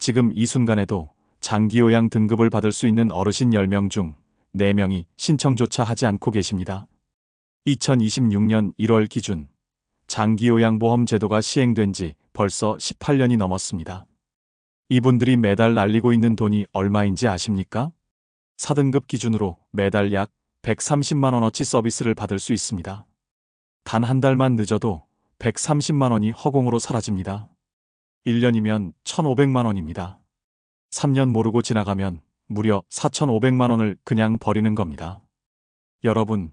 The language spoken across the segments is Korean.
지금 이 순간에도 장기요양 등급을 받을 수 있는 어르신 10명 중 4명이 신청조차 하지 않고 계십니다. 2026년 1월 기준 장기요양보험 제도가 시행된 지 벌써 18년이 넘었습니다. 이분들이 매달 날리고 있는 돈이 얼마인지 아십니까? 4등급 기준으로 매달 약 130만 원어치 서비스를 받을 수 있습니다. 단 한 달만 늦어도 130만 원이 허공으로 사라집니다. 1년이면 1,500만 원입니다. 3년 모르고 지나가면 무려 4,500만 원을 그냥 버리는 겁니다. 여러분,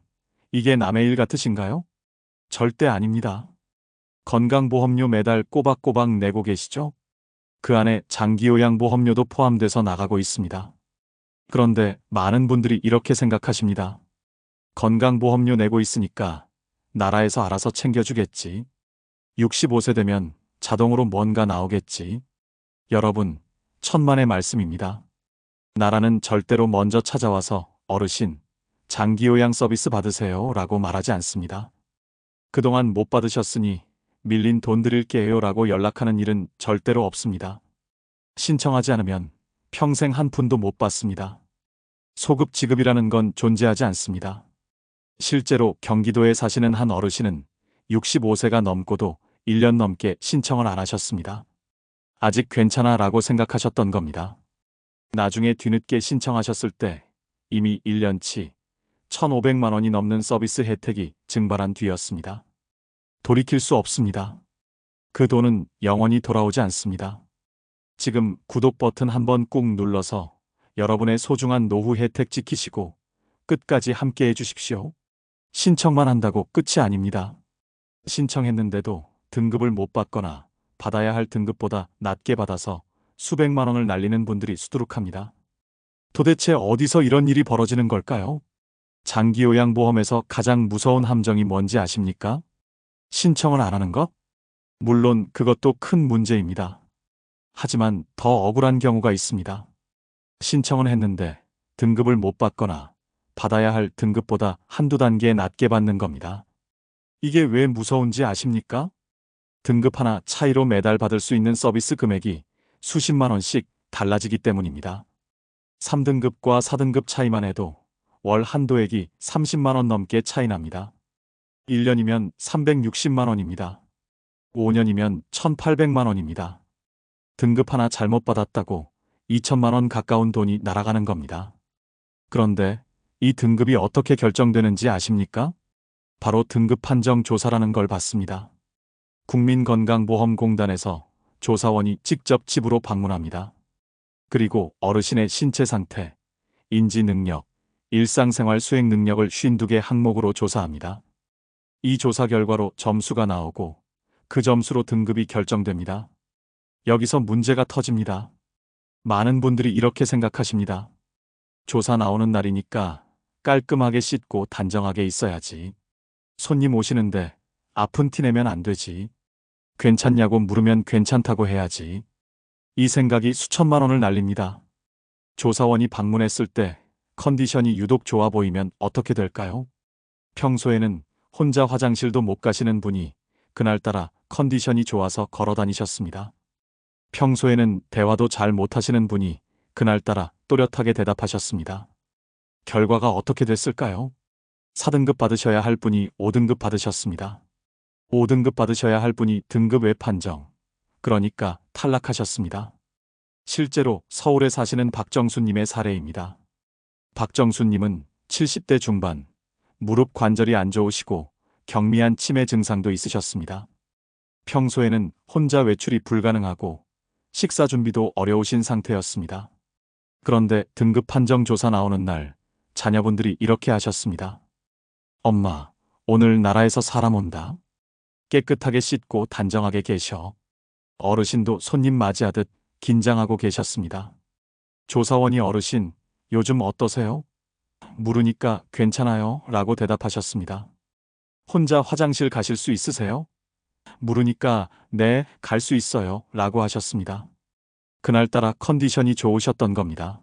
이게 남의 일 같으신가요? 절대 아닙니다. 건강보험료 매달 꼬박꼬박 내고 계시죠? 그 안에 장기요양보험료도 포함돼서 나가고 있습니다. 그런데 많은 분들이 이렇게 생각하십니다. 건강보험료 내고 있으니까 나라에서 알아서 챙겨주겠지. 65세 되면 자동으로 뭔가 나오겠지. 여러분, 천만의 말씀입니다. 나라는 절대로 먼저 찾아와서 어르신, 장기요양 서비스 받으세요 라고 말하지 않습니다. 그동안 못 받으셨으니 밀린 돈 드릴게요 라고 연락하는 일은 절대로 없습니다. 신청하지 않으면 평생 한 푼도 못 받습니다. 소급 지급이라는 건 존재하지 않습니다. 실제로 경기도에 사시는 한 어르신은 65세가 넘고도 1년 넘게 신청을 안 하셨습니다. 아직 괜찮아 라고 생각하셨던 겁니다. 나중에 뒤늦게 신청하셨을 때 이미 1년치 1,500만 원이 넘는 서비스 혜택이 증발한 뒤였습니다. 돌이킬 수 없습니다. 그 돈은 영원히 돌아오지 않습니다. 지금 구독 버튼 한번 꾹 눌러서 여러분의 소중한 노후 혜택 지키시고 끝까지 함께 해주십시오. 신청만 한다고 끝이 아닙니다. 신청했는데도 등급을 못 받거나 받아야 할 등급보다 낮게 받아서 수백만 원을 날리는 분들이 수두룩합니다. 도대체 어디서 이런 일이 벌어지는 걸까요? 장기요양보험에서 가장 무서운 함정이 뭔지 아십니까? 신청을 안 하는 것? 물론 그것도 큰 문제입니다. 하지만 더 억울한 경우가 있습니다. 신청은 했는데 등급을 못 받거나 받아야 할 등급보다 한두 단계 낮게 받는 겁니다. 이게 왜 무서운지 아십니까? 등급 하나 차이로 매달 받을 수 있는 서비스 금액이 수십만 원씩 달라지기 때문입니다. 3등급과 4등급 차이만 해도 월 한도액이 30만 원 넘게 차이 납니다. 1년이면 360만 원입니다. 5년이면 1,800만 원입니다. 등급 하나 잘못 받았다고 2천만 원 가까운 돈이 날아가는 겁니다. 그런데 이 등급이 어떻게 결정되는지 아십니까? 바로 등급 판정 조사라는 걸 받습니다. 국민건강보험공단에서 조사원이 직접 집으로 방문합니다. 그리고 어르신의 신체 상태, 인지 능력, 일상생활 수행 능력을 52개 항목으로 조사합니다. 이 조사 결과로 점수가 나오고 그 점수로 등급이 결정됩니다. 여기서 문제가 터집니다. 많은 분들이 이렇게 생각하십니다. 조사 나오는 날이니까 깔끔하게 씻고 단정하게 있어야지. 손님 오시는데 아픈 티 내면 안 되지. 괜찮냐고 물으면 괜찮다고 해야지. 이 생각이 수천만 원을 날립니다. 조사원이 방문했을 때 컨디션이 유독 좋아 보이면 어떻게 될까요? 평소에는 혼자 화장실도 못 가시는 분이 그날따라 컨디션이 좋아서 걸어 다니셨습니다. 평소에는 대화도 잘 못하시는 분이 그날따라 또렷하게 대답하셨습니다. 결과가 어떻게 됐을까요? 4등급 받으셔야 할 분이 5등급 받으셨습니다. 5등급 받으셔야 할 분이 등급 외 판정, 그러니까 탈락하셨습니다. 실제로 서울에 사시는 박정수님의 사례입니다. 박정수님은 70대 중반, 무릎 관절이 안 좋으시고 경미한 치매 증상도 있으셨습니다. 평소에는 혼자 외출이 불가능하고 식사 준비도 어려우신 상태였습니다. 그런데 등급 판정 조사 나오는 날 자녀분들이 이렇게 하셨습니다. 엄마, 오늘 나라에서 사람 온다. 깨끗하게 씻고 단정하게 계셔. 어르신도 손님 맞이하듯 긴장하고 계셨습니다. 조사원이 어르신, 요즘 어떠세요? 물으니까 괜찮아요 라고 대답하셨습니다. 혼자 화장실 가실 수 있으세요? 물으니까 네, 갈 수 있어요 라고 하셨습니다. 그날따라 컨디션이 좋으셨던 겁니다.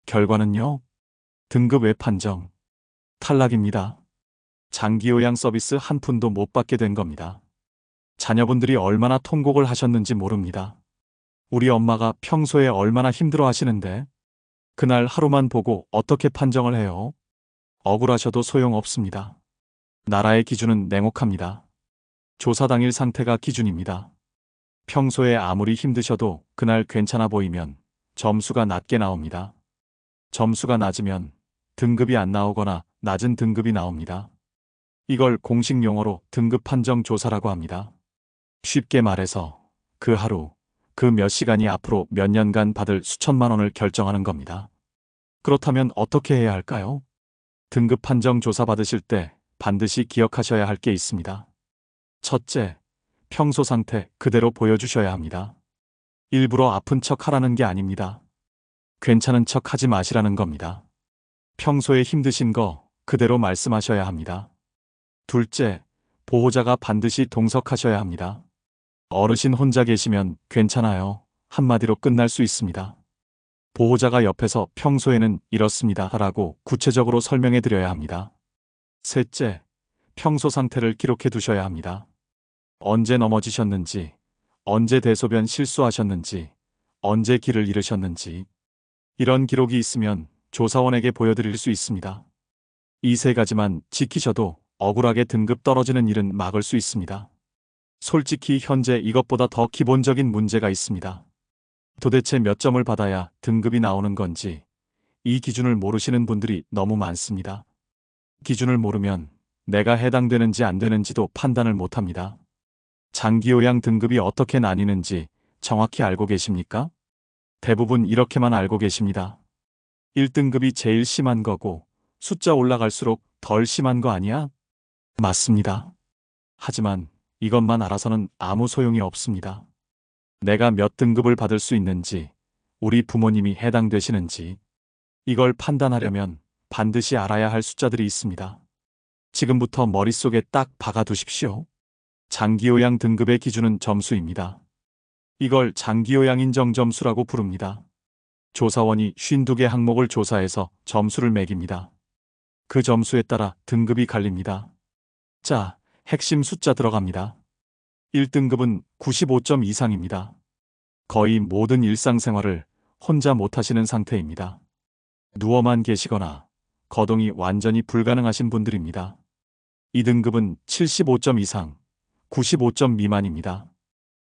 결과는요? 등급 외 판정, 탈락입니다. 장기요양 서비스 한 푼도 못 받게 된 겁니다. 자녀분들이 얼마나 통곡을 하셨는지 모릅니다. 우리 엄마가 평소에 얼마나 힘들어 하시는데 그날 하루만 보고 어떻게 판정을 해요? 억울하셔도 소용없습니다. 나라의 기준은 냉혹합니다. 조사 당일 상태가 기준입니다. 평소에 아무리 힘드셔도 그날 괜찮아 보이면 점수가 낮게 나옵니다. 점수가 낮으면 등급이 안 나오거나 낮은 등급이 나옵니다. 이걸 공식 용어로 등급 판정 조사라고 합니다. 쉽게 말해서 그 하루, 그 몇 시간이 앞으로 몇 년간 받을 수천만 원을 결정하는 겁니다. 그렇다면 어떻게 해야 할까요? 등급 판정 조사 받으실 때 반드시 기억하셔야 할 게 있습니다. 첫째, 평소 상태 그대로 보여주셔야 합니다. 일부러 아픈 척 하라는 게 아닙니다. 괜찮은 척 하지 마시라는 겁니다. 평소에 힘드신 거 그대로 말씀하셔야 합니다. 둘째, 보호자가 반드시 동석하셔야 합니다. 어르신 혼자 계시면 괜찮아요. 한마디로 끝날 수 있습니다. 보호자가 옆에서 평소에는 이렇습니다 라고 구체적으로 설명해 드려야 합니다. 셋째, 평소 상태를 기록해 두셔야 합니다. 언제 넘어지셨는지, 언제 대소변 실수하셨는지, 언제 길을 잃으셨는지. 이런 기록이 있으면 조사원에게 보여드릴 수 있습니다. 이 세 가지만 지키셔도 억울하게 등급 떨어지는 일은 막을 수 있습니다. 솔직히 현재 이것보다 더 기본적인 문제가 있습니다. 도대체 몇 점을 받아야 등급이 나오는 건지 이 기준을 모르시는 분들이 너무 많습니다. 기준을 모르면 내가 해당되는지 안 되는지도 판단을 못합니다. 장기요양 등급이 어떻게 나뉘는지 정확히 알고 계십니까? 대부분 이렇게만 알고 계십니다. 1등급이 제일 심한 거고 숫자 올라갈수록 덜 심한 거 아니야? 맞습니다. 하지만 이것만 알아서는 아무 소용이 없습니다. 내가 몇 등급을 받을 수 있는지, 우리 부모님이 해당되시는지, 이걸 판단하려면 반드시 알아야 할 숫자들이 있습니다. 지금부터 머릿속에 딱 박아두십시오. 장기요양 등급의 기준은 점수입니다. 이걸 장기요양 인정점수라고 부릅니다. 조사원이 52개 항목을 조사해서 점수를 매깁니다. 그 점수에 따라 등급이 갈립니다. 자, 핵심 숫자 들어갑니다. 1등급은 95점 이상입니다. 거의 모든 일상생활을 혼자 못하시는 상태입니다. 누워만 계시거나 거동이 완전히 불가능하신 분들입니다. 2등급은 75점 이상, 95점 미만입니다.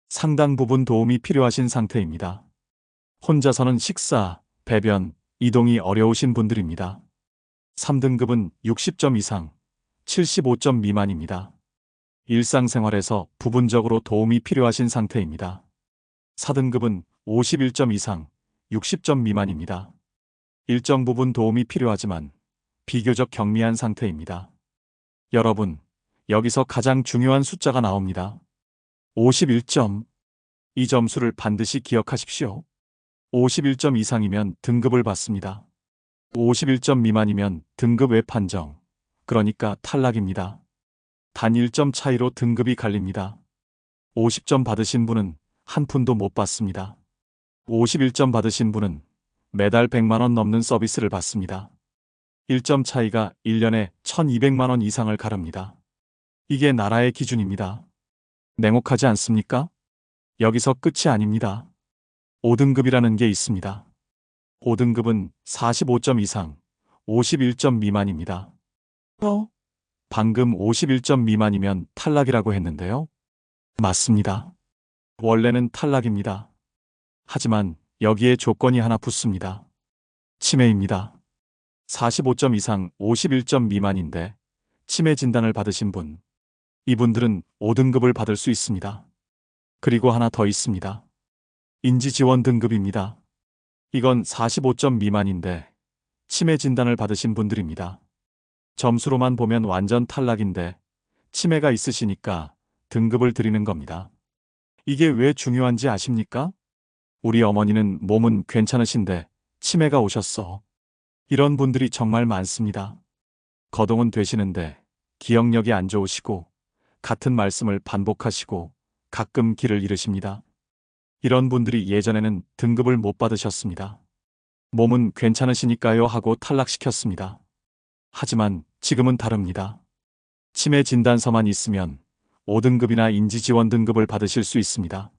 상당 부분 도움이 필요하신 상태입니다. 혼자서는 식사, 배변, 이동이 어려우신 분들입니다. 3등급은 60점 이상, 75점 미만입니다. 일상생활에서 부분적으로 도움이 필요하신 상태입니다. 4등급은 51점 이상, 60점 미만입니다. 일정 부분 도움이 필요하지만 비교적 경미한 상태입니다. 여러분, 여기서 가장 중요한 숫자가 나옵니다. 51점. 이 점수를 반드시 기억하십시오. 51점 이상이면 등급을 받습니다. 51점 미만이면 등급 외 판정, 그러니까 탈락입니다. 단 1점 차이로 등급이 갈립니다. 50점 받으신 분은 한 푼도 못 받습니다. 51점 받으신 분은 매달 100만 원 넘는 서비스를 받습니다. 1점 차이가 1년에 1200만 원 이상을 가릅니다. 이게 나라의 기준입니다. 냉혹하지 않습니까? 여기서 끝이 아닙니다. 5등급이라는 게 있습니다. 5등급은 45점 이상, 51점 미만입니다. 방금 51점 미만이면 탈락이라고 했는데요. 맞습니다. 원래는 탈락입니다. 하지만 여기에 조건이 하나 붙습니다. 치매입니다. 45점 이상 51점 미만인데 치매 진단을 받으신 분, 이분들은 5등급을 받을 수 있습니다. 그리고 하나 더 있습니다. 인지지원 등급입니다. 이건 45점 미만인데 치매 진단을 받으신 분들입니다. 점수로만 보면 완전 탈락인데 치매가 있으시니까 등급을 드리는 겁니다. 이게 왜 중요한지 아십니까? 우리 어머니는 몸은 괜찮으신데 치매가 오셨어. 이런 분들이 정말 많습니다. 거동은 되시는데 기억력이 안 좋으시고 같은 말씀을 반복하시고 가끔 길을 잃으십니다. 이런 분들이 예전에는 등급을 못 받으셨습니다. 몸은 괜찮으시니까요 하고 탈락시켰습니다. 하지만 지금은 다릅니다. 치매 진단서만 있으면 5등급이나 인지지원 등급을 받으실 수 있습니다.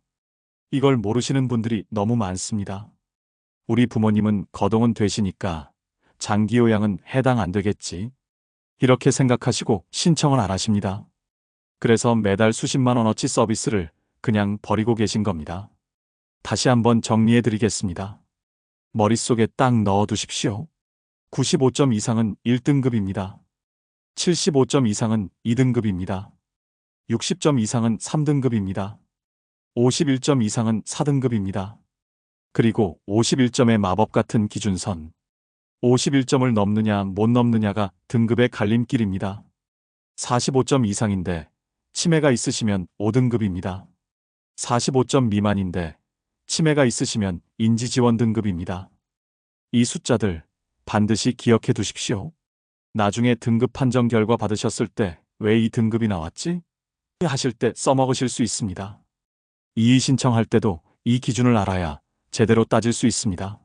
이걸 모르시는 분들이 너무 많습니다. 우리 부모님은 거동은 되시니까 장기요양은 해당 안 되겠지. 이렇게 생각하시고 신청을 안 하십니다. 그래서 매달 수십만 원어치 서비스를 그냥 버리고 계신 겁니다. 다시 한번 정리해 드리겠습니다. 머릿속에 딱 넣어 두십시오. 95점 이상은 1등급입니다. 75점 이상은 2등급입니다. 60점 이상은 3등급입니다. 51점 이상은 4등급입니다. 그리고 51점의 마법 같은 기준선. 51점을 넘느냐 못 넘느냐가 등급의 갈림길입니다. 45점 이상인데 치매가 있으시면 5등급입니다. 45점 미만인데 치매가 있으시면 인지지원 등급입니다. 이 숫자들 반드시 기억해 두십시오. 나중에 등급 판정 결과 받으셨을 때 왜 이 등급이 나왔지? 하실 때 써먹으실 수 있습니다. 이의 신청할 때도 이 기준을 알아야 제대로 따질 수 있습니다.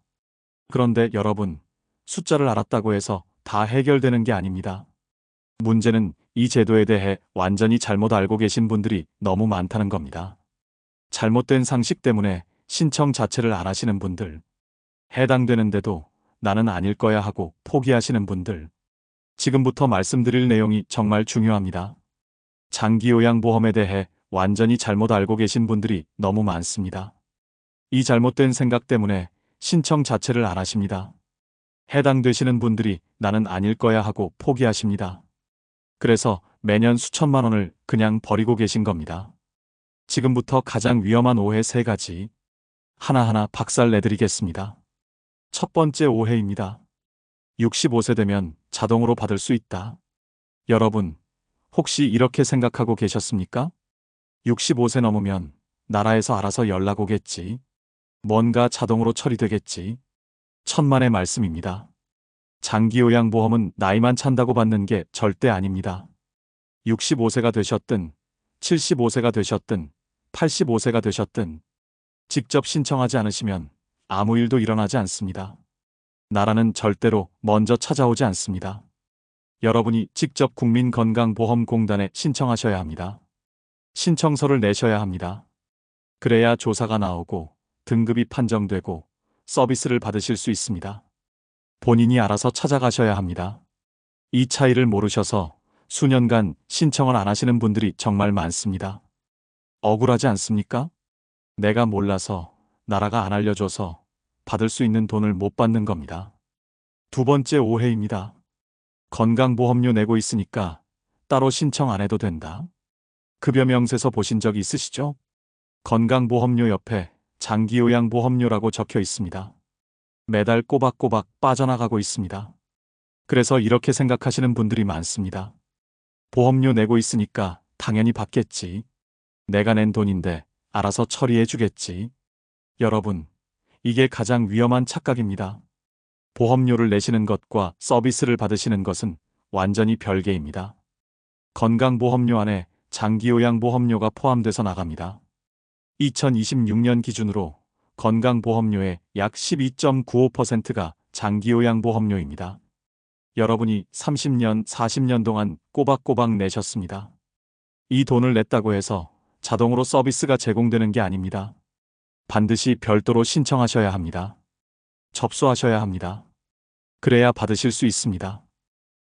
그런데 여러분, 숫자를 알았다고 해서 다 해결되는 게 아닙니다. 문제는 이 제도에 대해 완전히 잘못 알고 계신 분들이 너무 많다는 겁니다. 잘못된 상식 때문에 신청 자체를 안 하시는 분들, 해당되는데도 나는 아닐 거야 하고 포기하시는 분들, 지금부터 말씀드릴 내용이 정말 중요합니다. 장기요양보험에 대해 완전히 잘못 알고 계신 분들이 너무 많습니다. 이 잘못된 생각 때문에 신청 자체를 안 하십니다. 해당되시는 분들이 나는 아닐 거야 하고 포기하십니다. 그래서 매년 수천만 원을 그냥 버리고 계신 겁니다. 지금부터 가장 위험한 오해 3가지 하나하나 박살 내드리겠습니다. 첫 번째 오해입니다. 65세 되면 자동으로 받을 수 있다. 여러분, 혹시 이렇게 생각하고 계셨습니까? 65세 넘으면 나라에서 알아서 연락 오겠지. 뭔가 자동으로 처리되겠지. 천만의 말씀입니다. 장기요양보험은 나이만 찬다고 받는 게 절대 아닙니다. 65세가 되셨든 75세가 되셨든 85세가 되셨든 직접 신청하지 않으시면 아무 일도 일어나지 않습니다. 나라는 절대로 먼저 찾아오지 않습니다. 여러분이 직접 국민건강보험공단에 신청하셔야 합니다. 신청서를 내셔야 합니다. 그래야 조사가 나오고 등급이 판정되고 서비스를 받으실 수 있습니다. 본인이 알아서 찾아가셔야 합니다. 이 차이를 모르셔서 수년간 신청을 안 하시는 분들이 정말 많습니다. 억울하지 않습니까? 내가 몰라서, 나라가 안 알려줘서 받을 수 있는 돈을 못 받는 겁니다. 두 번째 오해입니다. 건강보험료 내고 있으니까 따로 신청 안 해도 된다. 급여 명세서 보신 적 있으시죠? 건강보험료 옆에 장기요양보험료라고 적혀 있습니다. 매달 꼬박꼬박 빠져나가고 있습니다. 그래서 이렇게 생각하시는 분들이 많습니다. 보험료 내고 있으니까 당연히 받겠지. 내가 낸 돈인데 알아서 처리해 주겠지. 여러분, 이게 가장 위험한 착각입니다. 보험료를 내시는 것과 서비스를 받으시는 것은 완전히 별개입니다. 건강보험료 안에 장기요양보험료가 포함돼서 나갑니다. 2026년 기준으로 건강보험료의 약 12.95%가 장기요양보험료입니다. 여러분이 30년, 40년 동안 꼬박꼬박 내셨습니다. 이 돈을 냈다고 해서 자동으로 서비스가 제공되는 게 아닙니다. 반드시 별도로 신청하셔야 합니다. 접수하셔야 합니다. 그래야 받으실 수 있습니다.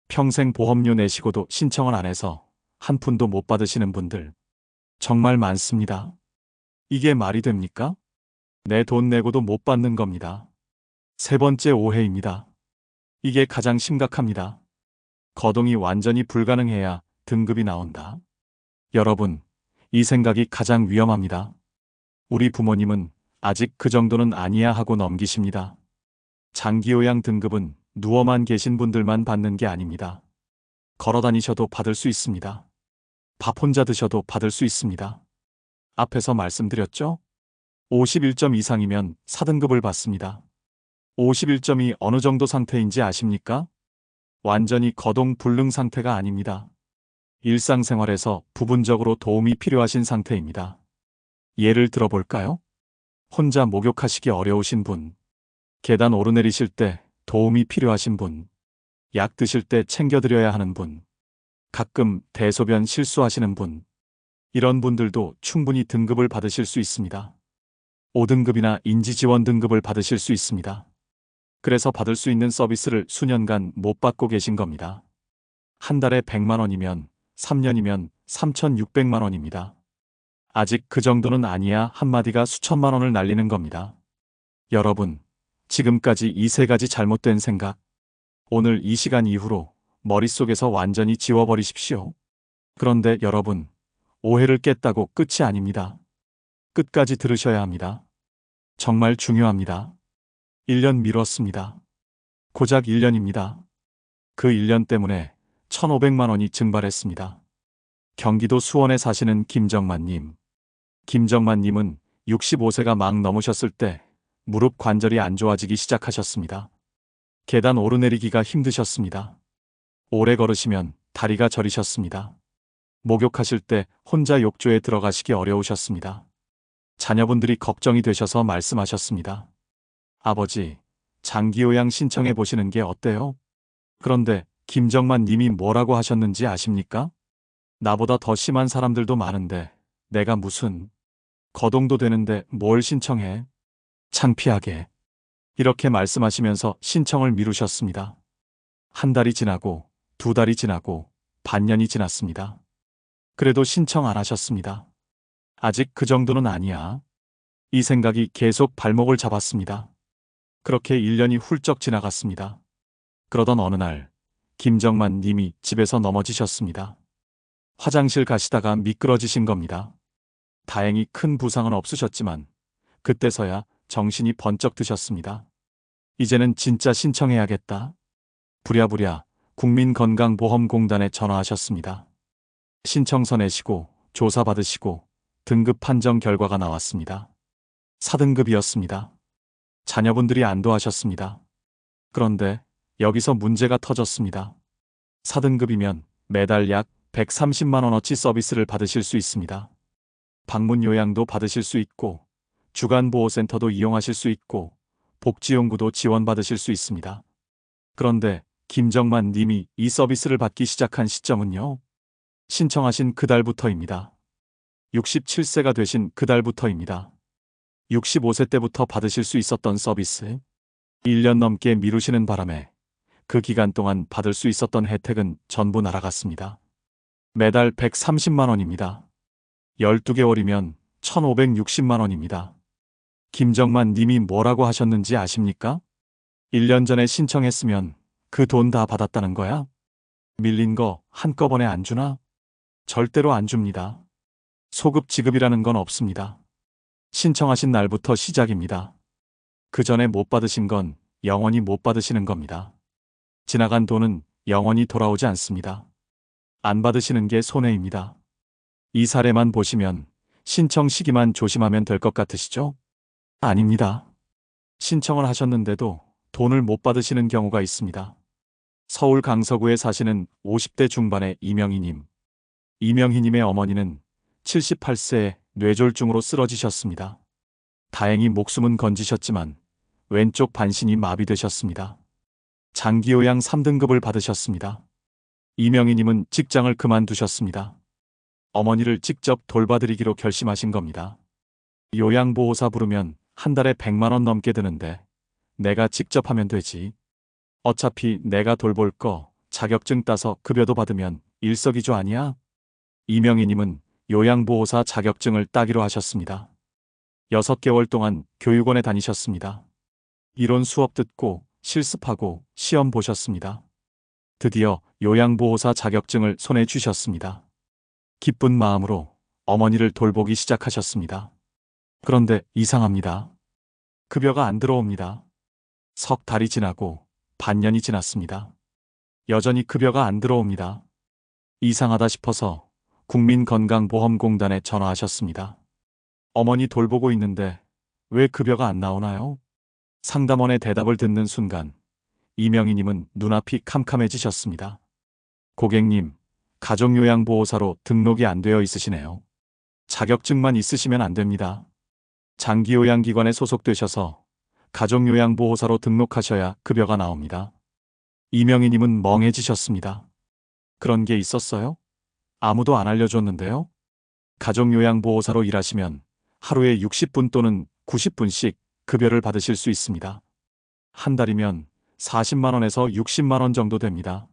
평생 보험료 내시고도 신청을 안 해서 한 푼도 못 받으시는 분들 정말 많습니다. 이게 말이 됩니까? 내 돈 내고도 못 받는 겁니다. 세 번째 오해입니다. 이게 가장 심각합니다. 거동이 완전히 불가능해야 등급이 나온다. 여러분, 이 생각이 가장 위험합니다. 우리 부모님은 아직 그 정도는 아니야 하고 넘기십니다. 장기요양 등급은 누워만 계신 분들만 받는 게 아닙니다. 걸어 다니셔도 받을 수 있습니다. 밥 혼자 드셔도 받을 수 있습니다. 앞에서 말씀드렸죠? 51점 이상이면 4등급을 받습니다. 51점이 어느 정도 상태인지 아십니까? 완전히 거동 불능 상태가 아닙니다. 일상생활에서 부분적으로 도움이 필요하신 상태입니다. 예를 들어볼까요? 혼자 목욕하시기 어려우신 분, 계단 오르내리실 때 도움이 필요하신 분, 약 드실 때 챙겨드려야 하는 분, 가끔 대소변 실수하시는 분, 이런 분들도 충분히 등급을 받으실 수 있습니다. 5등급이나 인지지원 등급을 받으실 수 있습니다. 그래서 받을 수 있는 서비스를 수년간 못 받고 계신 겁니다. 한 달에 100만 원이면 3년이면 3,600만 원입니다. 아직 그 정도는 아니야 한마디가 수천만 원을 날리는 겁니다. 여러분, 지금까지 이 세 가지 잘못된 생각, 오늘 이 시간 이후로 머릿속에서 완전히 지워버리십시오. 그런데 여러분, 오해를 깼다고 끝이 아닙니다. 끝까지 들으셔야 합니다. 정말 중요합니다. 1년 미뤘습니다. 고작 1년입니다. 그 1년 때문에 1,500만 원이 증발했습니다. 경기도 수원에 사시는 김정만님. 김정만님은 65세가 막 넘으셨을 때 무릎 관절이 안 좋아지기 시작하셨습니다. 계단 오르내리기가 힘드셨습니다. 오래 걸으시면 다리가 저리셨습니다. 목욕하실 때 혼자 욕조에 들어가시기 어려우셨습니다. 자녀분들이 걱정이 되셔서 말씀하셨습니다. 아버지, 장기요양 신청해 보시는 게 어때요? 그런데 김정만 님이 뭐라고 하셨는지 아십니까? 나보다 더 심한 사람들도 많은데 내가 무슨 거동도 되는데 뭘 신청해? 창피하게. 이렇게 말씀하시면서 신청을 미루셨습니다. 한 달이 지나고 2달이 지나고 반년이 지났습니다. 그래도 신청 안 하셨습니다. 아직 그 정도는 아니야. 이 생각이 계속 발목을 잡았습니다. 그렇게 1년이 훌쩍 지나갔습니다. 그러던 어느 날 김정만 님이 집에서 넘어지셨습니다. 화장실 가시다가 미끄러지신 겁니다. 다행히 큰 부상은 없으셨지만 그때서야 정신이 번쩍 드셨습니다. 이제는 진짜 신청해야겠다. 부랴부랴 국민건강보험공단에 전화하셨습니다. 신청서 내시고 조사받으시고 등급 판정 결과가 나왔습니다. 4등급이었습니다. 자녀분들이 안도하셨습니다. 그런데 여기서 문제가 터졌습니다. 4등급이면 매달 약 130만 원어치 서비스를 받으실 수 있습니다. 방문 요양도 받으실 수 있고 주간보호센터도 이용하실 수 있고 복지용구도 지원받으실 수 있습니다. 그런데 김정만 님이 이 서비스를 받기 시작한 시점은요. 신청하신 그달부터입니다. 67세가 되신 그달부터입니다. 65세 때부터 받으실 수 있었던 서비스. 1년 넘게 미루시는 바람에 그 기간 동안 받을 수 있었던 혜택은 전부 날아갔습니다. 매달 130만 원입니다. 12개월이면 1,560만 원입니다. 김정만 님이 뭐라고 하셨는지 아십니까? 1년 전에 신청했으면 그 돈 다 받았다는 거야? 밀린 거 한꺼번에 안 주나? 절대로 안 줍니다. 소급 지급이라는 건 없습니다. 신청하신 날부터 시작입니다. 그 전에 못 받으신 건 영원히 못 받으시는 겁니다. 지나간 돈은 영원히 돌아오지 않습니다. 안 받으시는 게 손해입니다. 이 사례만 보시면 신청 시기만 조심하면 될 것 같으시죠? 아닙니다. 신청을 하셨는데도 돈을 못 받으시는 경우가 있습니다. 서울 강서구에 사시는 50대 중반의 이명희님. 이명희님의 어머니는 78세에 뇌졸중으로 쓰러지셨습니다. 다행히 목숨은 건지셨지만 왼쪽 반신이 마비되셨습니다. 장기요양 3등급을 받으셨습니다. 이명희님은 직장을 그만두셨습니다. 어머니를 직접 돌봐드리기로 결심하신 겁니다. 요양보호사 부르면 한 달에 100만 원 넘게 드는데 내가 직접 하면 되지. 어차피 내가 돌볼 거 자격증 따서 급여도 받으면 일석이조 아니야? 이명희님은 요양보호사 자격증을 따기로 하셨습니다. 6개월 동안 교육원에 다니셨습니다. 이론 수업 듣고 실습하고 시험 보셨습니다. 드디어 요양보호사 자격증을 손에 쥐셨습니다. 기쁜 마음으로 어머니를 돌보기 시작하셨습니다. 그런데 이상합니다. 급여가 안 들어옵니다. 석 달이 지나고 반년이 지났습니다. 여전히 급여가 안 들어옵니다. 이상하다 싶어서 국민건강보험공단에 전화하셨습니다. 어머니 돌보고 있는데 왜 급여가 안 나오나요? 상담원의 대답을 듣는 순간 이명희님은 눈앞이 캄캄해지셨습니다. 고객님, 가족요양보호사로 등록이 안 되어 있으시네요. 자격증만 있으시면 안 됩니다. 장기요양기관에 소속되셔서 가족요양보호사로 등록하셔야 급여가 나옵니다. 이명희님은 멍해지셨습니다. 그런 게 있었어요? 아무도 안 알려줬는데요? 가족요양보호사로 일하시면 하루에 60분 또는 90분씩 급여를 받으실 수 있습니다. 한 달이면 40만 원에서 60만 원 정도 됩니다.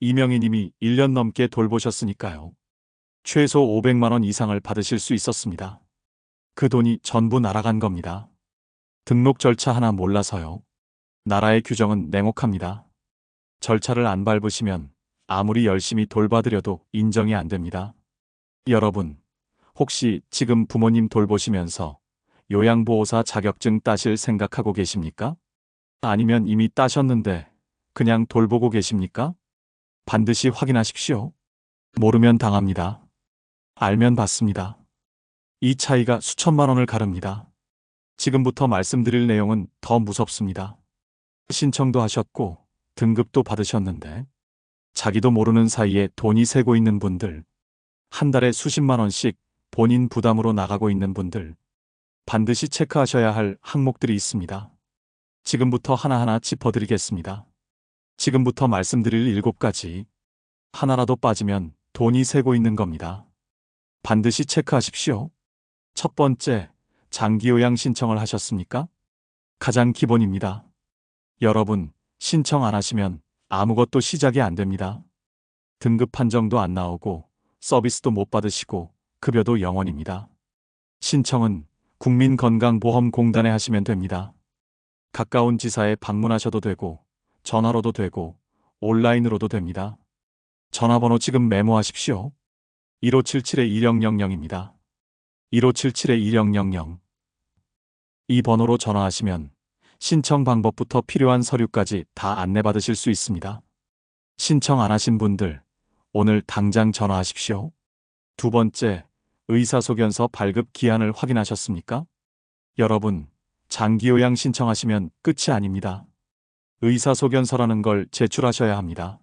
이명희 님이 1년 넘게 돌보셨으니까요. 최소 500만 원 이상을 받으실 수 있었습니다. 그 돈이 전부 날아간 겁니다. 등록 절차 하나 몰라서요. 나라의 규정은 냉혹합니다. 절차를 안 밟으시면 아무리 열심히 돌봐드려도 인정이 안 됩니다. 여러분, 혹시 지금 부모님 돌보시면서 요양보호사 자격증 따실 생각하고 계십니까? 아니면 이미 따셨는데 그냥 돌보고 계십니까? 반드시 확인하십시오. 모르면 당합니다. 알면 받습니다. 이 차이가 수천만 원을 가릅니다. 지금부터 말씀드릴 내용은 더 무섭습니다. 신청도 하셨고 등급도 받으셨는데 자기도 모르는 사이에 돈이 새고 있는 분들, 한 달에 수십만 원씩 본인 부담으로 나가고 있는 분들, 반드시 체크하셔야 할 항목들이 있습니다. 지금부터 하나하나 짚어드리겠습니다. 지금부터 말씀드릴 7가지. 하나라도 빠지면 돈이 새고 있는 겁니다. 반드시 체크하십시오. 첫 번째, 장기요양 신청을 하셨습니까? 가장 기본입니다. 여러분, 신청 안 하시면 아무것도 시작이 안 됩니다. 등급 판정도 안 나오고 서비스도 못 받으시고 급여도 0원입니다. 신청은 국민건강보험공단에 하시면 됩니다. 가까운 지사에 방문하셔도 되고 전화로도 되고 온라인으로도 됩니다. 전화번호 지금 메모하십시오. 1577-1000입니다. 1577-1000. 이 번호로 전화하시면 신청 방법부터 필요한 서류까지 다 안내받으실 수 있습니다. 신청 안 하신 분들, 오늘 당장 전화하십시오. 두 번째, 의사소견서 발급 기한을 확인하셨습니까? 여러분, 장기요양 신청하시면 끝이 아닙니다. 의사소견서라는 걸 제출하셔야 합니다.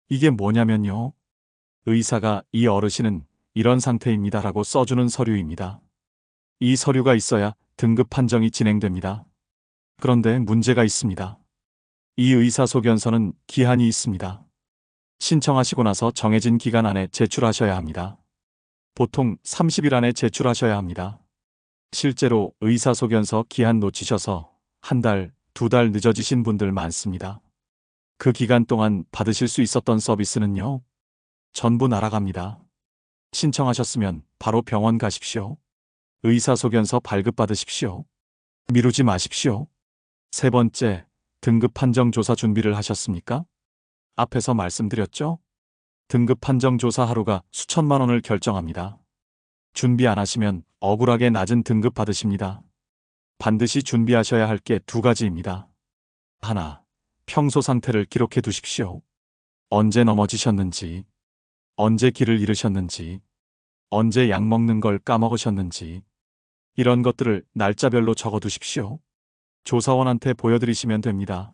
이게 뭐냐면요. 의사가 이 어르신은 이런 상태입니다라고 써주는 서류입니다. 이 서류가 있어야 등급 판정이 진행됩니다. 그런데 문제가 있습니다. 이 의사소견서는 기한이 있습니다. 신청하시고 나서 정해진 기간 안에 제출하셔야 합니다. 보통 30일 안에 제출하셔야 합니다. 실제로 의사소견서 기한 놓치셔서 한 달, 2달 늦어지신 분들 많습니다. 그 기간 동안 받으실 수 있었던 서비스는요, 전부 날아갑니다. 신청하셨으면 바로 병원 가십시오. 의사소견서 발급받으십시오. 미루지 마십시오. 세 번째, 등급 판정 조사 준비를 하셨습니까? 앞에서 말씀드렸죠? 등급 판정 조사 하루가 수천만 원을 결정합니다. 준비 안 하시면 억울하게 낮은 등급 받으십니다. 반드시 준비하셔야 할 게 2가지입니다. 하나, 평소 상태를 기록해 두십시오. 언제 넘어지셨는지, 언제 길을 잃으셨는지, 언제 약 먹는 걸 까먹으셨는지, 이런 것들을 날짜별로 적어 두십시오. 조사원한테 보여드리시면 됩니다.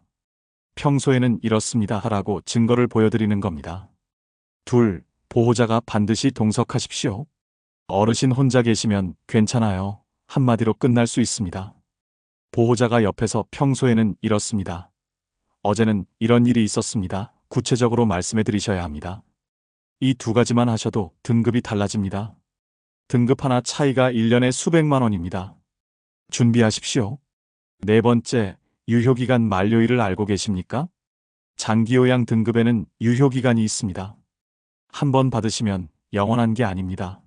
평소에는 이렇습니다 하라고 증거를 보여드리는 겁니다. 둘, 보호자가 반드시 동석하십시오. 어르신 혼자 계시면 괜찮아요. 한마디로 끝날 수 있습니다. 보호자가 옆에서 평소에는 이렇습니다. 어제는 이런 일이 있었습니다. 구체적으로 말씀해 드리셔야 합니다. 이 2가지만 하셔도 등급이 달라집니다. 등급 하나 차이가 1년에 수백만 원입니다. 준비하십시오. 네 번째, 유효기간 만료일을 알고 계십니까? 장기요양 등급에는 유효기간이 있습니다. 한 번 받으시면 영원한 게 아닙니다.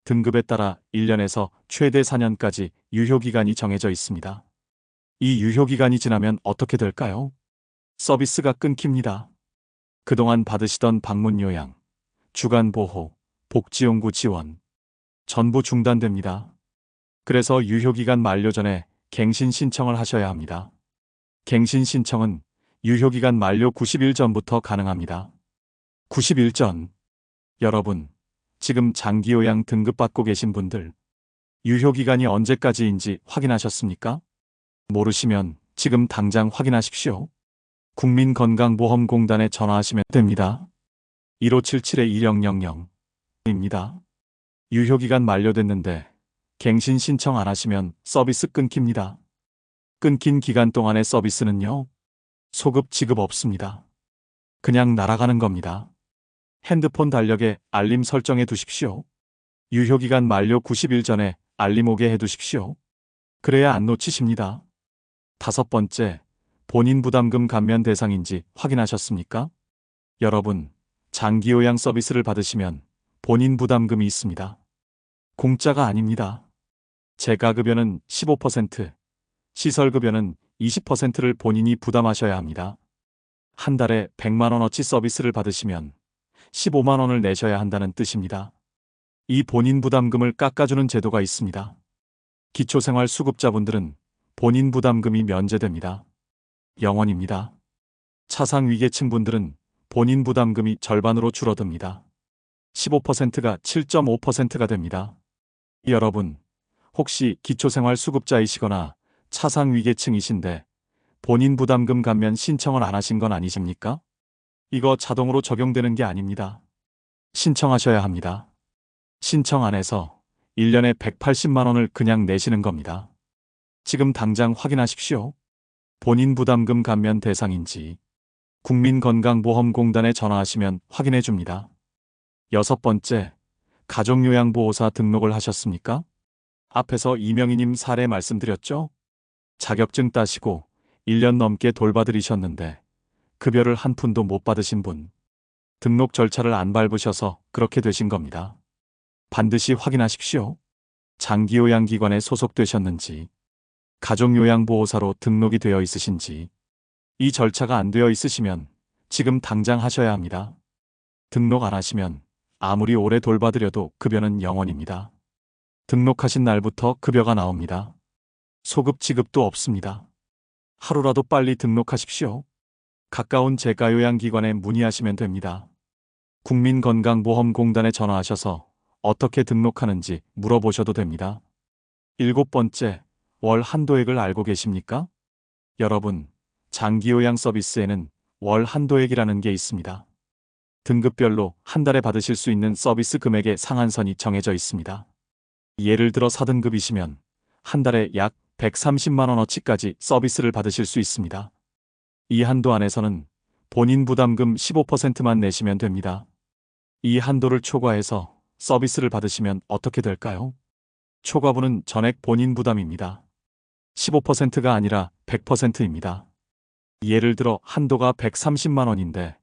등급에 따라 1년에서 최대 4년까지 유효기간이 정해져 있습니다. 이 유효기간이 지나면 어떻게 될까요? 서비스가 끊깁니다. 그동안 받으시던 방문요양, 주간보호, 복지용구 지원, 전부 중단됩니다. 그래서 유효기간 만료 전에 갱신 신청을 하셔야 합니다. 갱신 신청은 유효기간 만료 90일 전부터 가능합니다. 90일 전. 여러분, 지금 장기요양 등급받고 계신 분들, 유효기간이 언제까지인지 확인하셨습니까? 모르시면 지금 당장 확인하십시오. 국민건강보험공단에 전화하시면 됩니다. 1577-1000입니다. 유효기간 만료됐는데 갱신 신청 안 하시면 서비스 끊깁니다. 끊긴 기간 동안의 서비스는요, 소급 지급 없습니다. 그냥 날아가는 겁니다. 핸드폰 달력에 알림 설정해 두십시오. 유효기간 만료 90일 전에 알림 오게 해 두십시오. 그래야 안 놓치십니다. 다섯 번째, 본인 부담금 감면 대상인지 확인하셨습니까? 여러분, 장기요양 서비스를 받으시면 본인 부담금이 있습니다. 공짜가 아닙니다. 재가급여는 15%, 시설급여는 20%를 본인이 부담하셔야 합니다. 한 달에 100만 원어치 서비스를 받으시면 15만 원을 내셔야 한다는 뜻입니다. 이 본인 부담금을 깎아주는 제도가 있습니다. 기초생활수급자분들은 본인 부담금이 면제됩니다. 0원입니다. 차상위계층 분들은 본인 부담금이 절반으로 줄어듭니다. 15%가 7.5%가 됩니다. 여러분, 혹시 기초생활수급자이시거나 차상위계층이신데 본인 부담금 감면 신청을 안 하신 건 아니십니까? 이거 자동으로 적용되는 게 아닙니다. 신청하셔야 합니다. 신청 안 해서 1년에 180만 원을 그냥 내시는 겁니다. 지금 당장 확인하십시오. 본인 부담금 감면 대상인지 국민건강보험공단에 전화하시면 확인해 줍니다. 여섯 번째, 가족요양보호사 등록을 하셨습니까? 앞에서 이명희님 사례 말씀드렸죠? 자격증 따시고 1년 넘게 돌봐드리셨는데 급여를 한 푼도 못 받으신 분, 등록 절차를 안 밟으셔서 그렇게 되신 겁니다. 반드시 확인하십시오. 장기요양기관에 소속되셨는지, 가족요양보호사로 등록이 되어 있으신지, 이 절차가 안 되어 있으시면 지금 당장 하셔야 합니다. 등록 안 하시면 아무리 오래 돌봐드려도 급여는 0원입니다. 등록하신 날부터 급여가 나옵니다. 소급 지급도 없습니다. 하루라도 빨리 등록하십시오. 가까운 재가요양기관에 문의하시면 됩니다. 국민건강보험공단에 전화하셔서 어떻게 등록하는지 물어보셔도 됩니다. 일곱 번째, 월 한도액을 알고 계십니까? 여러분, 장기요양 서비스에는 월 한도액이라는 게 있습니다. 등급별로 한 달에 받으실 수 있는 서비스 금액의 상한선이 정해져 있습니다. 예를 들어 4등급이시면 한 달에 약 130만 원어치까지 서비스를 받으실 수 있습니다. 이 한도 안에서는 본인 부담금 15%만 내시면 됩니다. 이 한도를 초과해서 서비스를 받으시면 어떻게 될까요? 초과분은 전액 본인 부담입니다. 15%가 아니라 100%입니다. 예를 들어 한도가 130만 원인데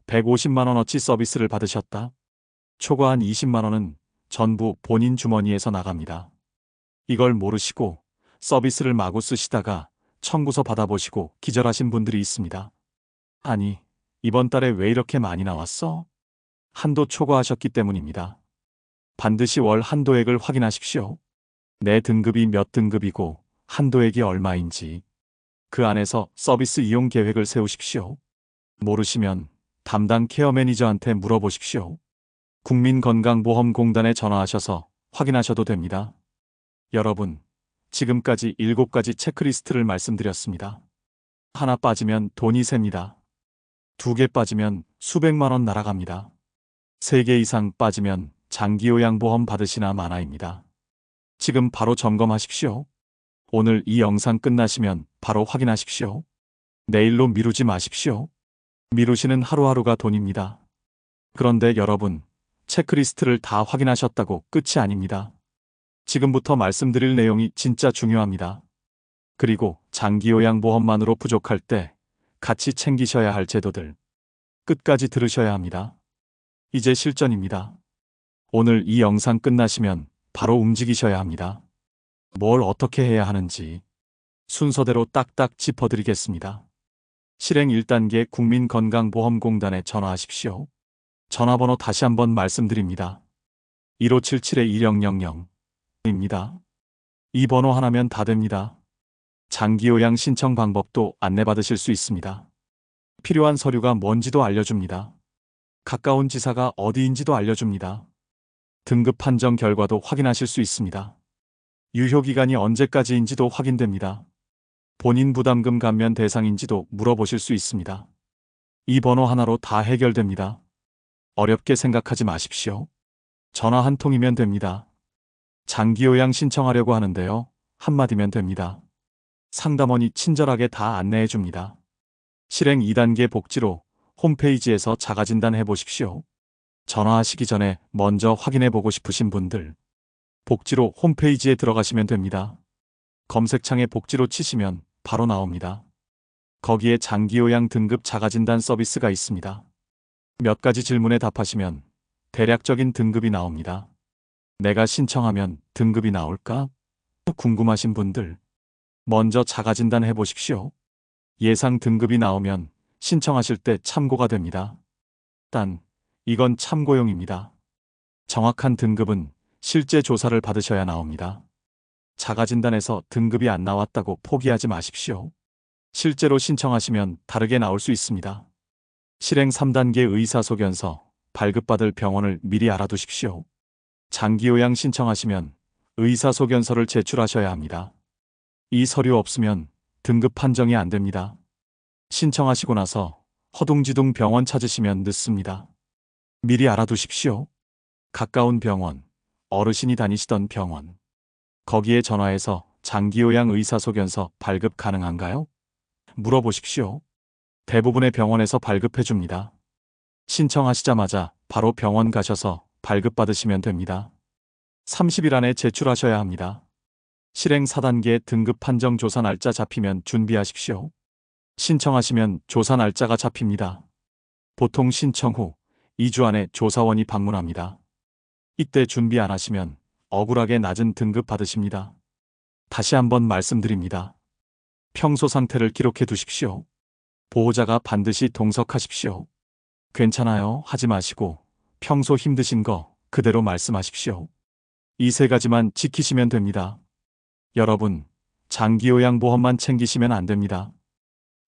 150만 원어치 서비스를 받으셨다. 초과한 20만 원은 전부 본인 주머니에서 나갑니다. 이걸 모르시고 서비스를 마구 쓰시다가 청구서 받아보시고 기절하신 분들이 있습니다. 아니, 이번 달에 왜 이렇게 많이 나왔어? 한도 초과하셨기 때문입니다. 반드시 월 한도액을 확인하십시오. 내 등급이 몇 등급이고 한도액이 얼마인지 그 안에서 서비스 이용 계획을 세우십시오. 모르시면 담당 케어 매니저한테 물어보십시오. 국민건강보험공단에 전화하셔서 확인하셔도 됩니다. 여러분, 지금까지 7가지 체크리스트를 말씀드렸습니다. 하나 빠지면 돈이 셉니다. 2개 빠지면 수백만 원 날아갑니다. 3개 이상 빠지면 장기요양보험 받으시나 마나입니다. 지금 바로 점검하십시오. 오늘 이 영상 끝나시면 바로 확인하십시오. 내일로 미루지 마십시오. 미루시는 하루하루가 돈입니다. 그런데 여러분, 체크리스트를 다 확인하셨다고 끝이 아닙니다. 지금부터 말씀드릴 내용이 진짜 중요합니다. 그리고 장기요양보험만으로 부족할 때 같이 챙기셔야 할 제도들 끝까지 들으셔야 합니다. 이제 실전입니다. 오늘 이 영상 끝나시면 바로 움직이셔야 합니다. 뭘 어떻게 해야 하는지 순서대로 딱딱 짚어드리겠습니다. 실행 1단계 국민건강보험공단에 전화하십시오. 전화번호 다시 한번 말씀드립니다. 1577-1000입니다. 이 번호 하나면 다 됩니다. 장기요양 신청 방법도 안내받으실 수 있습니다. 필요한 서류가 뭔지도 알려줍니다. 가까운 지사가 어디인지도 알려줍니다. 등급 판정 결과도 확인하실 수 있습니다. 유효기간이 언제까지인지도 확인됩니다. 본인 부담금 감면 대상인지도 물어보실 수 있습니다. 이 번호 하나로 다 해결됩니다. 어렵게 생각하지 마십시오. 전화 한 통이면 됩니다. 장기요양 신청하려고 하는데요. 한마디면 됩니다. 상담원이 친절하게 다 안내해 줍니다. 실행 2단계 복지로 홈페이지에서 자가진단 해보십시오. 전화하시기 전에 먼저 확인해 보고 싶으신 분들 복지로 홈페이지에 들어가시면 됩니다. 검색창에 복지로 치시면 바로 나옵니다. 거기에 장기요양 등급 자가진단 서비스가 있습니다. 몇 가지 질문에 답하시면 대략적인 등급이 나옵니다. 내가 신청하면 등급이 나올까? 궁금하신 분들 먼저 자가진단 해보십시오. 예상 등급이 나오면 신청하실 때 참고가 됩니다. 단, 이건 참고용입니다. 정확한 등급은 실제 조사를 받으셔야 나옵니다. 자가진단에서 등급이 안 나왔다고 포기하지 마십시오. 실제로 신청하시면 다르게 나올 수 있습니다. 실행 3단계 의사소견서 발급받을 병원을 미리 알아두십시오. 장기요양 신청하시면 의사소견서를 제출하셔야 합니다. 이 서류 없으면 등급 판정이 안 됩니다. 신청하시고 나서 허둥지둥 병원 찾으시면 늦습니다. 미리 알아두십시오. 가까운 병원, 어르신이 다니시던 병원. 거기에 전화해서 장기요양 의사소견서 발급 가능한가요? 물어보십시오. 대부분의 병원에서 발급해 줍니다. 신청하시자마자 바로 병원 가셔서 발급받으시면 됩니다. 30일 안에 제출하셔야 합니다. 실행 4단계 등급 판정 조사 날짜 잡히면 준비하십시오. 신청하시면 조사 날짜가 잡힙니다. 보통 신청 후 2주 안에 조사원이 방문합니다. 이때 준비 안 하시면 억울하게 낮은 등급 받으십니다. 다시 한번 말씀드립니다. 평소 상태를 기록해 두십시오. 보호자가 반드시 동석하십시오. 괜찮아요 하지 마시고 평소 힘드신 거 그대로 말씀하십시오. 이 세 가지만 지키시면 됩니다. 여러분, 장기요양보험만 챙기시면 안 됩니다.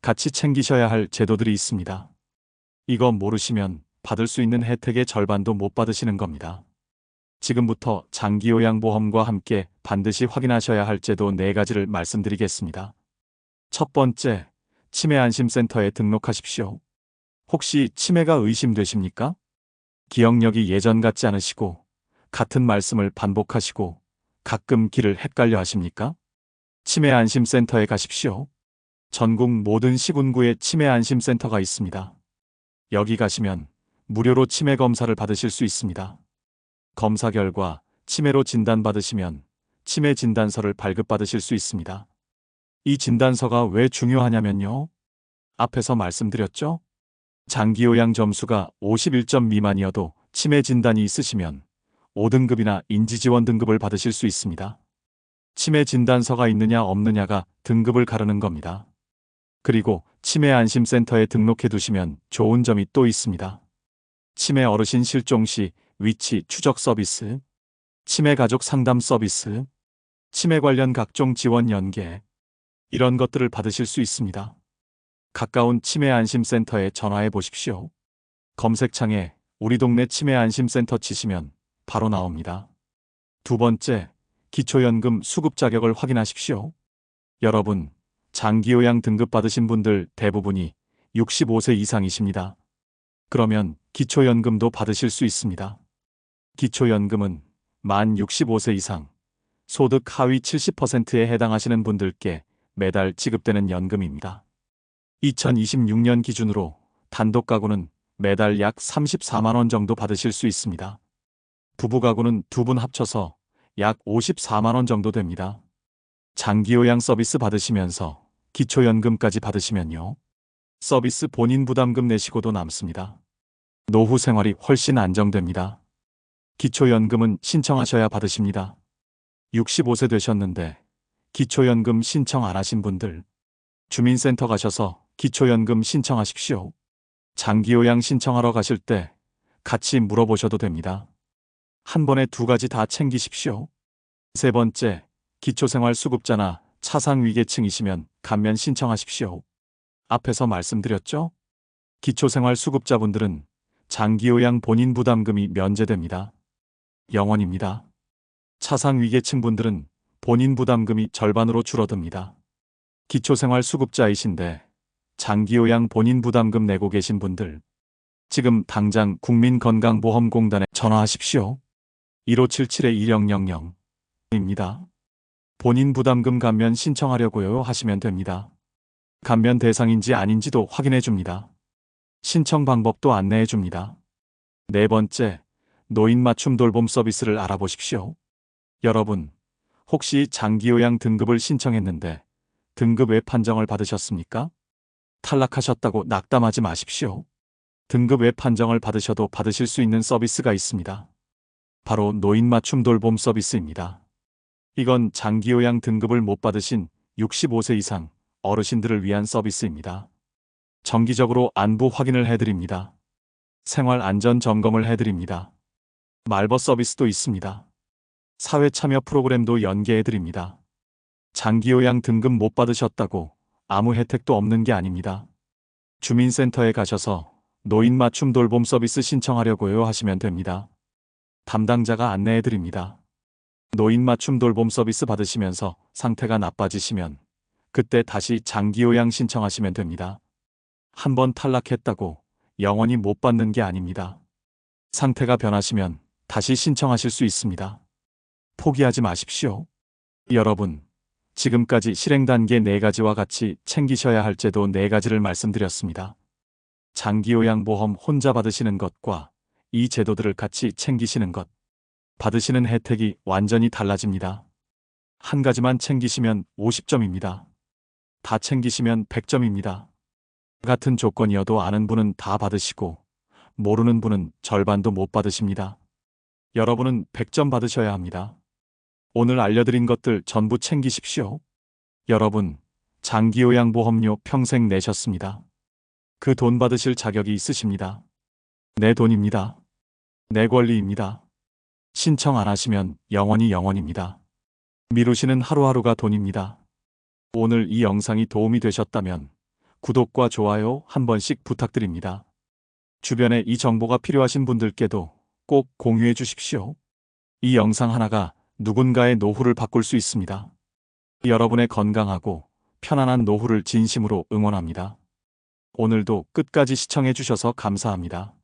같이 챙기셔야 할 제도들이 있습니다. 이거 모르시면 받을 수 있는 혜택의 절반도 못 받으시는 겁니다. 지금부터 장기요양보험과 함께 반드시 확인하셔야 할 제도 4가지를 말씀드리겠습니다. 첫 번째, 치매안심센터에 등록하십시오. 혹시 치매가 의심되십니까? 기억력이 예전 같지 않으시고 같은 말씀을 반복하시고 가끔 길을 헷갈려 하십니까? 치매안심센터에 가십시오. 전국 모든 시군구에 치매안심센터가 있습니다. 여기 가시면 무료로 치매 검사를 받으실 수 있습니다. 검사 결과 치매로 진단받으시면 치매 진단서를 발급받으실 수 있습니다. 이 진단서가 왜 중요하냐면요. 앞에서 말씀드렸죠? 장기요양 점수가 51점 미만이어도 치매 진단이 있으시면 5등급이나 인지지원 등급을 받으실 수 있습니다. 치매 진단서가 있느냐 없느냐가 등급을 가르는 겁니다. 그리고 치매안심센터에 등록해 두시면 좋은 점이 또 있습니다. 치매 어르신 실종 시 위치 추적 서비스, 치매 가족 상담 서비스, 치매 관련 각종 지원 연계, 이런 것들을 받으실 수 있습니다. 가까운 치매안심센터에 전화해 보십시오. 검색창에 우리 동네 치매안심센터 치시면 바로 나옵니다. 두 번째, 기초연금 수급 자격을 확인하십시오. 여러분, 장기요양 등급 받으신 분들 대부분이 65세 이상이십니다. 그러면 기초연금도 받으실 수 있습니다. 기초연금은 만 65세 이상, 소득 하위 70%에 해당하시는 분들께 매달 지급되는 연금입니다. 2026년 기준으로 단독 가구는 매달 약 34만 원 정도 받으실 수 있습니다. 부부 가구는 두 분 합쳐서 약 54만 원 정도 됩니다. 장기요양 서비스 받으시면서 기초연금까지 받으시면요. 서비스 본인 부담금 내시고도 남습니다. 노후 생활이 훨씬 안정됩니다. 기초연금은 신청하셔야 받으십니다. 65세 되셨는데 기초연금 신청 안 하신 분들, 주민센터 가셔서 기초연금 신청하십시오. 장기요양 신청하러 가실 때 같이 물어보셔도 됩니다. 한 번에 2가지 다 챙기십시오. 세 번째, 기초생활수급자나 차상위계층이시면 감면 신청하십시오. 앞에서 말씀드렸죠? 기초생활수급자분들은 장기요양 본인 부담금이 면제됩니다. 영원입니다. 차상위계층 분들은 본인 부담금이 절반으로 줄어듭니다. 기초생활수급자이신데 장기요양 본인 부담금 내고 계신 분들, 지금 당장 국민건강보험공단에 전화하십시오. 1577-1000입니다. 본인 부담금 감면 신청하려고요 하시면 됩니다. 감면 대상인지 아닌지도 확인해 줍니다. 신청 방법도 안내해 줍니다. 네 번째, 노인 맞춤 돌봄 서비스를 알아보십시오. 여러분, 혹시 장기요양 등급을 신청했는데 등급 외 판정을 받으셨습니까? 탈락하셨다고 낙담하지 마십시오. 등급 외 판정을 받으셔도 받으실 수 있는 서비스가 있습니다. 바로 노인 맞춤 돌봄 서비스입니다. 이건 장기요양 등급을 못 받으신 65세 이상 어르신들을 위한 서비스입니다. 정기적으로 안부 확인을 해드립니다. 생활 안전 점검을 해드립니다. 말벗 서비스도 있습니다. 사회 참여 프로그램도 연계해드립니다. 장기요양 등급 못 받으셨다고 아무 혜택도 없는 게 아닙니다. 주민센터에 가셔서 노인 맞춤 돌봄 서비스 신청하려고요 하시면 됩니다. 담당자가 안내해드립니다. 노인 맞춤 돌봄 서비스 받으시면서 상태가 나빠지시면 그때 다시 장기요양 신청하시면 됩니다. 한번 탈락했다고 영원히 못 받는 게 아닙니다. 상태가 변하시면 다시 신청하실 수 있습니다. 포기하지 마십시오. 여러분, 지금까지 실행 단계 4가지와 같이 챙기셔야 할 제도 4가지를 말씀드렸습니다. 장기요양보험 혼자 받으시는 것과 이 제도들을 같이 챙기시는 것, 받으시는 혜택이 완전히 달라집니다. 한 가지만 챙기시면 50점입니다. 다 챙기시면 100점입니다. 같은 조건이어도 아는 분은 다 받으시고 모르는 분은 절반도 못 받으십니다. 여러분은 100점 받으셔야 합니다. 오늘 알려드린 것들 전부 챙기십시오. 여러분, 장기요양보험료 평생 내셨습니다. 그 돈 받으실 자격이 있으십니다. 내 돈입니다. 내 권리입니다. 신청 안 하시면 영원입니다. 미루시는 하루하루가 돈입니다. 오늘 이 영상이 도움이 되셨다면 구독과 좋아요 한 번씩 부탁드립니다. 주변에 이 정보가 필요하신 분들께도 꼭 공유해 주십시오. 이 영상 하나가 누군가의 노후를 바꿀 수 있습니다. 여러분의 건강하고 편안한 노후를 진심으로 응원합니다. 오늘도 끝까지 시청해 주셔서 감사합니다.